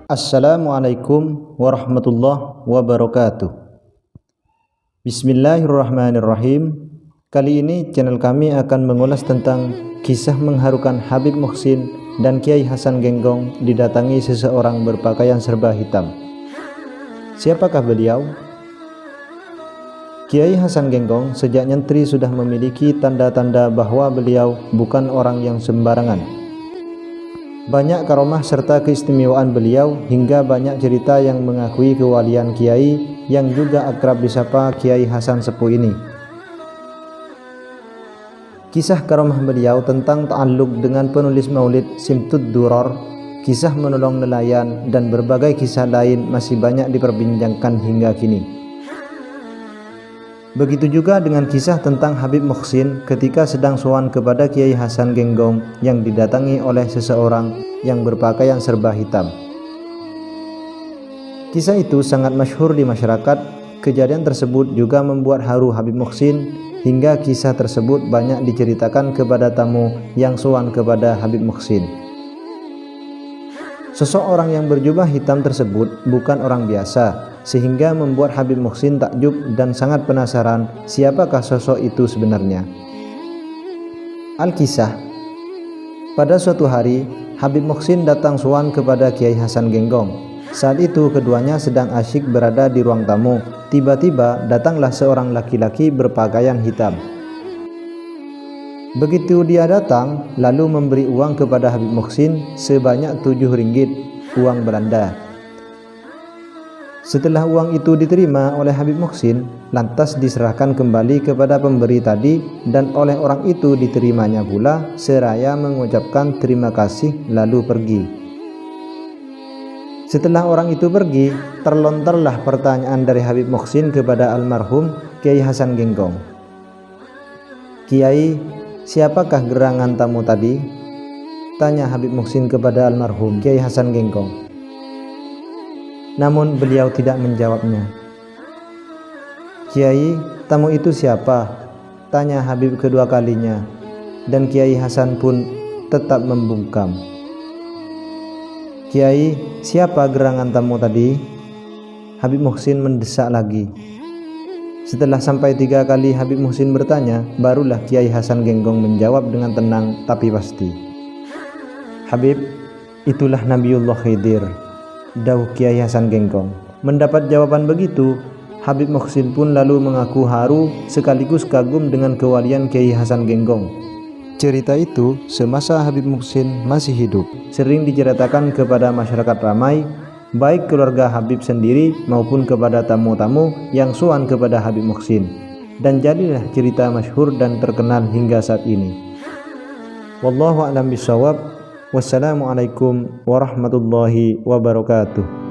Assalamualaikum warahmatullahi wabarakatuh. Bismillahirrahmanirrahim. Kali ini channel kami akan mengulas tentang kisah mengharukan Habib Muhsin dan Kiai Hasan Genggong didatangi seseorang berpakaian serba hitam. Siapakah beliau? Kiai Hasan Genggong sejak nyentri sudah memiliki tanda-tanda bahwa beliau bukan orang yang sembarangan. Banyak karomah serta keistimewaan beliau hingga banyak cerita yang mengakui kewalian Kiai yang juga akrab disapa Kiai Hasan Sepuh ini. Kisah karomah beliau tentang ta'alluq dengan penulis maulid Simtud Duror, kisah menolong nelayan, dan berbagai kisah lain masih banyak diperbincangkan hingga kini. Begitu juga dengan kisah tentang Habib Muhsin ketika sedang sowan kepada Kiai Hasan Genggong yang didatangi oleh seseorang yang berpakaian serba hitam. Kisah itu sangat masyhur di masyarakat. Kejadian tersebut juga membuat haru Habib Muhsin hingga kisah tersebut banyak diceritakan kepada tamu yang sowan kepada Habib Muhsin. Sosok orang yang berjubah hitam tersebut bukan orang biasa, sehingga membuat Habib Muhsin takjub dan sangat penasaran siapakah sosok itu sebenarnya. Al-Kisah. Pada suatu hari, Habib Muhsin datang sowan kepada Kiai Hasan Genggong. Saat itu keduanya sedang asyik berada di ruang tamu. Tiba-tiba datanglah seorang laki-laki berpakaian hitam. Begitu dia datang, lalu memberi uang kepada Habib Muhsin sebanyak 7 ringgit, uang Belanda. Setelah uang itu diterima oleh Habib Muhsin, lantas diserahkan kembali kepada pemberi tadi dan oleh orang itu diterimanya pula seraya mengucapkan terima kasih lalu pergi. Setelah orang itu pergi, terlontarlah pertanyaan dari Habib Muhsin kepada almarhum Kiai Hasan Genggong. "Kiai, siapakah gerangan tamu tadi?" tanya Habib Muhsin kepada almarhum Kiai Hasan Genggong. Namun beliau tidak menjawabnya. "Kiai, tamu itu siapa?" tanya Habib kedua kalinya, dan Kiai Hasan pun tetap membungkam. "Kiai, siapa gerangan tamu tadi?" Habib Muhsin mendesak lagi. Setelah sampai 3 kali Habib Muhsin bertanya, barulah Kiai Hasan Genggong menjawab dengan tenang tapi pasti. "Habib, itulah Nabiullah Khidir," dawuh Kiai Hasan Genggong. Mendapat jawaban begitu, Habib Muhsin pun lalu mengaku haru sekaligus kagum dengan kewalian Kiai Hasan Genggong. Cerita itu semasa Habib Muhsin masih hidup sering diceritakan kepada masyarakat ramai, baik keluarga Habib sendiri maupun kepada tamu-tamu yang sowan kepada Habib Muhsin, dan jadilah cerita masyhur dan terkenal hingga saat ini. Wallahu a'lam bishawab. Wassalamualaikum warahmatullahi wabarakatuh.